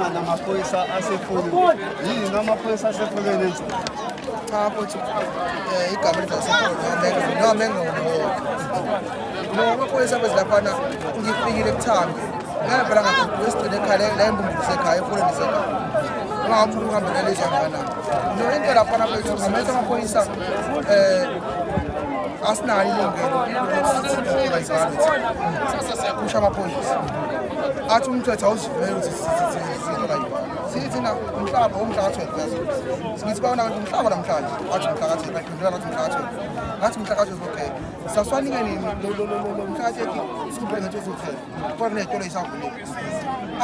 namaphoyisa asefuleni yini amaphoyisa asefuleni enzo cha futhi igama lizasekhona nomengo no amaphoyisa bezilaphana ngifikile kuThambi ngempela ngakhona wesigcine ekhaya la embumbuze ekhaya efuleni sekhaya ngathi uhambe nalezi ngana no into lapha lapho ngamese amaphoyisa asinali ilungelo kusha amaphoyisa athi umthetho awusivumeli ukuthi sithina umhlaba umhlaba 12 sithi bawona ukuthi umhlaba namhlanje athi umhlaba 12 baqindela ukuthi umhlaba 12 ngathi umhlaba 12 okay saswaninga nini lo umhlaba 12 sikubheka nje ukuthi kodwa kunetolo isavulile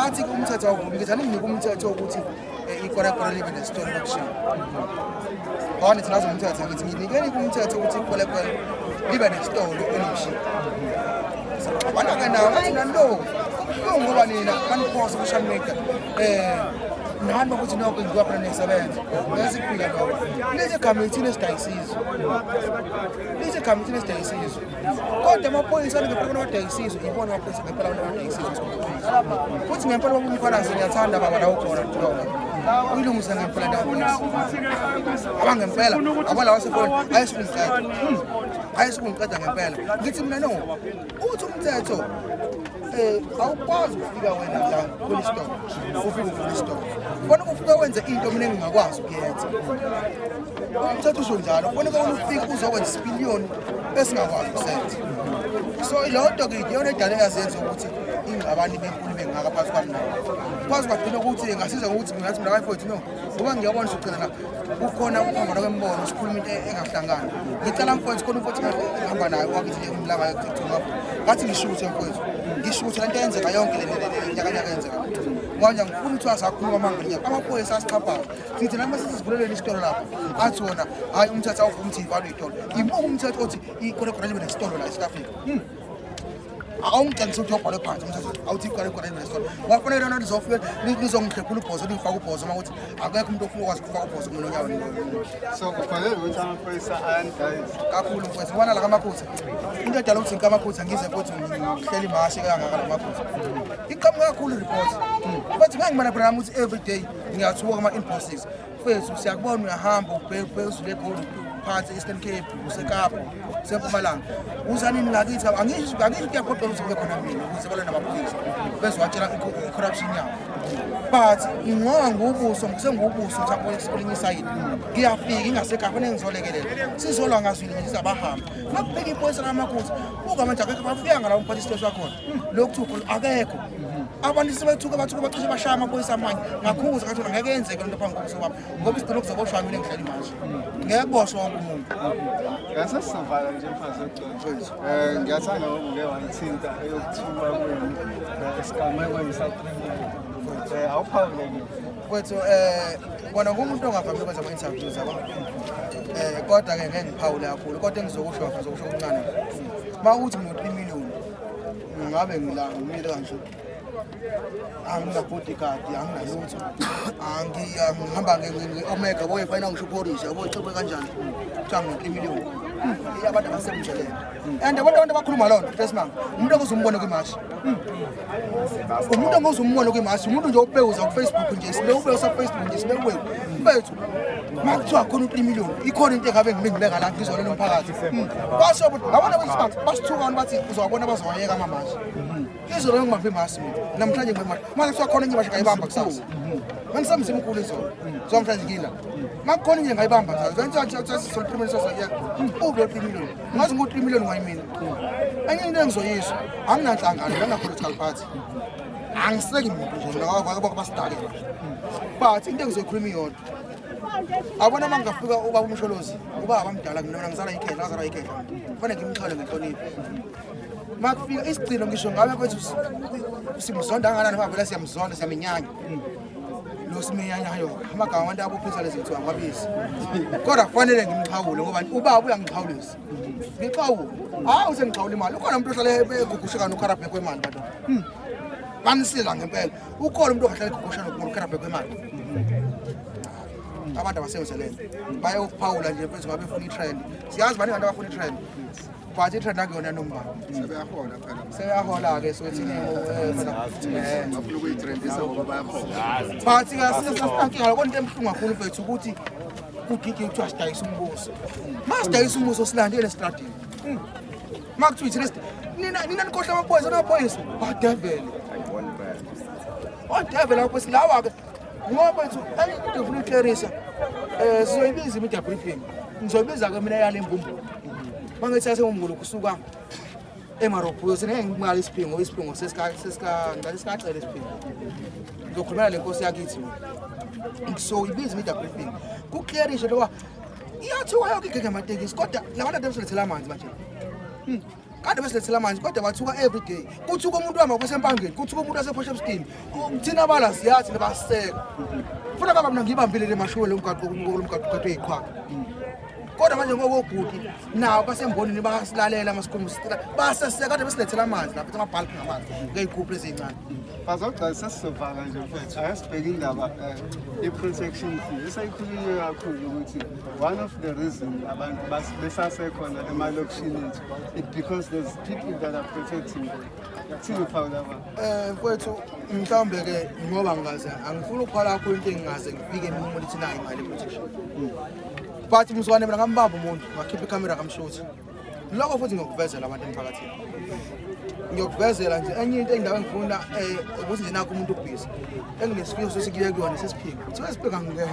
athi umthetho awuvumi ngithani nginika umthetho ukuthi ikore libe nesitolo lokushaya bona thina umthetho ngithi nginikeni umthetho ukuthi ikore libe nesitolo elishiya wana kana ngathi nando ngoba nina kaniphosa social media nani bakuthi nokho ngiwa phela nesebenza ngesiphila lokho lezi community nesidayisizwe kodwa amaphoyisa ngempela kodayisizwe ibona amaphoyisa ngempela kodayisizwe futhi ngempela umkhwanazi ngiyathanda baba la ukhona lokho uyilungisa ngempela ndabonisa abangempela abala wasefoni ayisukungiqeda ngempela ngithi mina no uthi umthetho awukwazi ukufika wena la kulistore ufike kulistore bona ufika wenze into mina engingakwazi ukuyenza umthetho usho njalo bona ufike uzokwenza isipiliyoni esingakwazi ukusenza so ilonto ke iyona edale yazenza ukuthi ingabani benkulu bengaka phakathi kwami kwazi kwagcina ukuthi ngasiza ukuthi ngathi mina kayifowethu no ngoba ngiyabona ukuthi la kukhona ukuhamba kwembono sikhuluma into engahlangana ngicela mfowethu khona ukuthi ngihamba naye wakithi umlanga yokuthuma ngathi ngishuthe mfowethu ngishuthe lento yenzeka yonke le nyakanyaka yenzeka manje ngifuna ukuthi asakhuluma manje amaphoyisa asichapha sithi nami sisivuleleni isitolo lapha athi wona hayi umthetho awuvumi ukuthi ivalo itolo imuka umthetho othi ikore libe nesitolo la eSouth Africa awungicela ukuthi ubhale phansi umthetho awuthi ikore libe nesitolo wafanele lona lizofika lizongihlephula ubhozo lifaka ubhozo ukuthi akekho umuntu ofuna ukwazi ukufaka ubhozo mina onyaweni so kufanele ukuthi amaphoyisa ayandayisa kakhulu mfowethu ubona la kamaphutha into edala ukuthi ngikamaphutha ngize futhi ngihleli imashi kangaka lamaphutha iqhamuka kakhulu report but ngangimana phela ukuthi every day ngiyathuka ama impulses mfowethu siyakubona uyahamba ubhezule eGoli phansi eStern Cape useKapa seMpumalanga uzanini ngakithi angisho kuyaphoqela ukuthi kube khona mina ukuze balwe namaphoyisa bese watshela corruption yabo but ngoba ngobuso ngisengobuso mhlawumbe esikoleni isayini ngiyafika ingaseKapa nengizolekelela sizolwa ngazwini ngize abahamba makubheka iphoyisa lamakhosi buka manje akekho bafika ngala umphathi station wakho lokhu akekho abantu sebethuka bacishe bashaya amaphoyisa amanye ngakhuza ngathi ngeke yenzeke into phambi kokuso baba ngoba isidolo kuzoboshwa mina engihlala imashi ngeke boshwa wonke umuntu ngasasivala nje mfazi eqoqo ngiyathanda ngokuke wayithinta eyokuthuka kwenu esigamekweni saphezulu awuphawuleke mfowethu bona ngumuntu ongavamile ukwenza ama-interviews yabo kodwa ke ngeke ngiphawule kakhulu kodwa engizokusho okuncane mawukuthi ngo-3 million ngabe ngimile kanje angina-bodyguard anginalutho ngihamba nge-omega boyefayina ngisho uphorisha boyicebe kanjani kuthiwa ngo-3 million abantu abasemjelele and abantu abakhuluma loo nto fesimanga umuntu onguzumbone kwimashi umuntu onguzumbone kwimashi umuntu nje opeuza kufacebook nje sibewupeusa kufacebook nje sibewuwenu mfethu makuthiwa khona u3 million ikhona into engabe ngibeka la ngizolela umphakathi basho ukuthi abona besimanga basithuka bathi uzawabona bazowayeka amamashi izolo ngibambe imasi mina namhlanje ngibambe manje kuthiwa khona enye basho ngayibamba kusasa mangisamzima ukhulu izolo so namhlanje ngila makukhona nje ngayibamba manje benzani sisol premier sosiya ube 3 million ngazi ngo3 million ngayimina enye into engizoyisho anginanhlangano la political party angiseki muntu nje ngakho basidake but into engizoyikhuluma iyodwa abona mangafika ubaba umsholozi ubaba abamdala mina ngizala ikhehla ngazala ikhehla kufanele ngimxhole ngenhlonipho makufika isigcino ngisho ngabe kwethu simzonda kangakanani bavela siyamzonda siyaminyanya lo siminyanyayo amagama abantu abophisa lezi kuthiwa ngwabizi kodwa kufanele ngimxhawule ngoba ubaba uyangixhawulisa ngixhawule hawu sengixhawula imali ukhona umuntu ohlala egugusheka noKarabhe kwemali bantu banisila ngempela ukhona umuntu ohlala egugusheka noKarabhe kwemali abantu abasebenzelene bayokuphawula nje mfethu ngabe ufuna itrend siyazi bani abantu abafuna itrend but ithanda kuyona nomba sebeyahola phela seyahola ke so thini bafuna ukuyitrendisa ngoba bayahola but sinasasinkingala konke emhlungu kakhulu mfethu ukuthi kugigi kuthiwa sidayisa umbuso masidayisa umbuso silande estradini makuthiwa nina nikhohla amaphoyisa badevele odevele lapho silawa ke ngoba ethu engifuna ukuklerisa sizoyibiza imedia briefing ngizoyibiza ke mina yale mbumbu mangithi asengumngulu kusuka eMarokho sinengimali isiphingo sesikacela isiphingo ngizokhulumela le nkosi yakithi ngizoyibiza imedia briefing kuklerishe lowa iyathiwa yonke igege amatekisi kodwa labantu abesilethela amanzi manje kade besilethela amanzi kodwa bathuka every day kuthuka umuntu wama kwasempangeni kuthuka umuntu wasePortshepstone thina bala siyathi nebaseka ufuna kaba mina ngibambile le masholo lomgaqo eyiqhwa kodwa manje ngoba ubhuti nawo basembonini bayasilalela amasikhulu sitila basaseka kade besilethela amanzi lapha amabhalki ngamanzi ngeyigroup ezincane bazogcina sesizovaka nje mfethu ayasibheka indaba i-protection fee esayikhulunywe kakhulu ukuthi one of the reasons abantu besasekhona emalokishini ethu it because there's people that are protecting them thina phawula mfethu mhlawumbe ke ngoba ngaze angifuni ukuphala kakhulu into engingaze ngifike eminye ukuthi nayo imali protection but mzwane mina ngambamba umuntu ngakhipha ikamera ngamshuthi lokho futhi ngokuvezela abantu emphakathini ngiyokuvezela nje enye into engindawo engifuna ukuthi nje nakho umuntu ubhizi enginesifiso sesikiye kuyona sesiphinga thiwe sibheka ngeke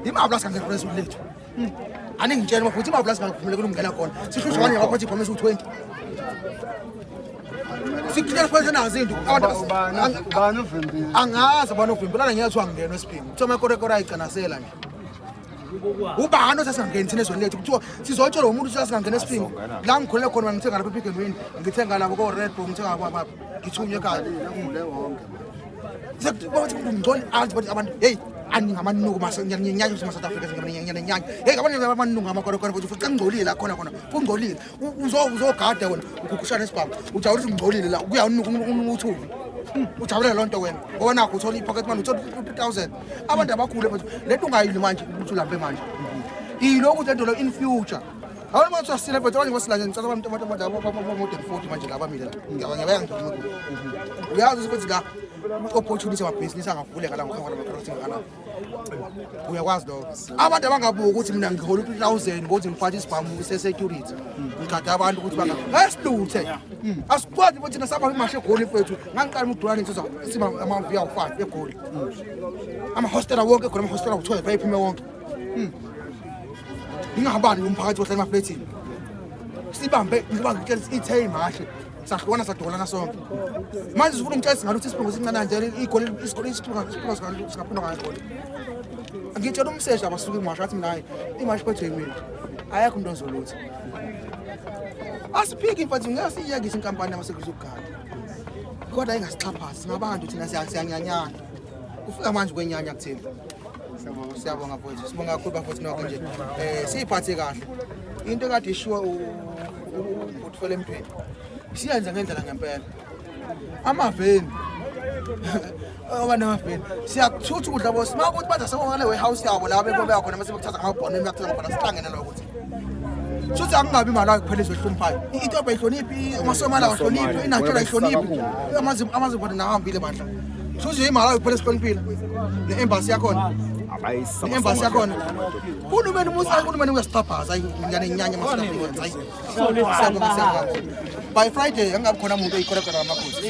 imali lasingeke president lethu aningitshela ukuthi imali lasingeke ukungena khona sihlushwa kanye ngaphathi promise u20 sikutshela phela nazo into ubani uvimbile angazi ubani uvimbile lana ngiyathi wangena esiphinga kuthiwa makorekora ayicanasela nje ubani osasingangeni thina ezweni lethu kuthiwa sizotshela umuntu ukuthi sasingangena esiphinga la ngikholela khona ngithenga lapha ePick n Win ngithenga lapha ko Red Bull ngithenga lapha ngithunywe ekhaya uvule wonke sekubathi ngicela athi bathi abantu hey aningamanungu masenyanyayo ukuthi South Africa singamanyanyayo hey abantu amanungu amakorekora futhi futhi ngcolile la khona kungcolile uzogada wena ukukushana esibhamu ujawula ukuthi ngcolile la kuyanuka uthubi ujabule lonto wena ngoba nakho uthola ipocket money uthola 2000 abantu abakhulu bethu lento ungayili manje ukuthi ulambe manje yiloko lento lo in future awona manje asile bethu abanye basilanje ngicela abantu modern 40 manje laba mina ngiyabanye bayangiduma uyazi ukuthi la opportunity ama business angavuleka la ngokhona ama-crossing kana uyakwazi lokho abantu abangabuka ukuthi mina ngihola 2000 ngokuthi ngiphathe isibhamu se-security ngigada abantu ukuthi ngasiluthe asikwazi ukuthi thina saba imashe egoli mfethu ngangiqala umdurane ngizoza siba amavia u5 egoli ama-hostela wonke khona ama-hostela u12 bayiphime wonke ingabani umphakathi ohlala emafletini sibambe ngibangitshela ithe imashe sahlukana sadolana sonke manje sifuna ngitshela singaluthi isibongo sincane nje igoli isikole singaphuma ngagoli ngitshela umsesha abasuka imashe athi mina imashe phethwe yimini ayakho into ozolutha asiphiki mfethu ngasiyekisa inkampani yamasekuzi ukugada kodwa ingasixhaphazi singabantu thina siyanyanyana ufika manje kwenyanya kuthina siyabonga mfethu sibonga kakhulu bafethu nokho nje siyiphathe kahle into ekade ishiwa utfole emntweni siyenza ngendlela ngempela amaveni abanamaveni siyakuthutha ukudla bosi makuthi bathi asebongale warehouse yabo la bebeya khona mase bekuthatha ngamabhono emiyakuthatha khona sihlangene lokho ukuthi suthi akungabi imali akuphela ezohloniphayo itoba ihloniphi amasomala ahloniphi inatshela ihloniphi amazimbono nahambile bandla suthi imali akuphela esihloniphile ne-embassy yakhona ne-embassy yakhona uhulumeni uyasixhaphaza ingane inyanya ama-South Africans siyabonga by Friday angabi khona umuntu oyikhona amakhosi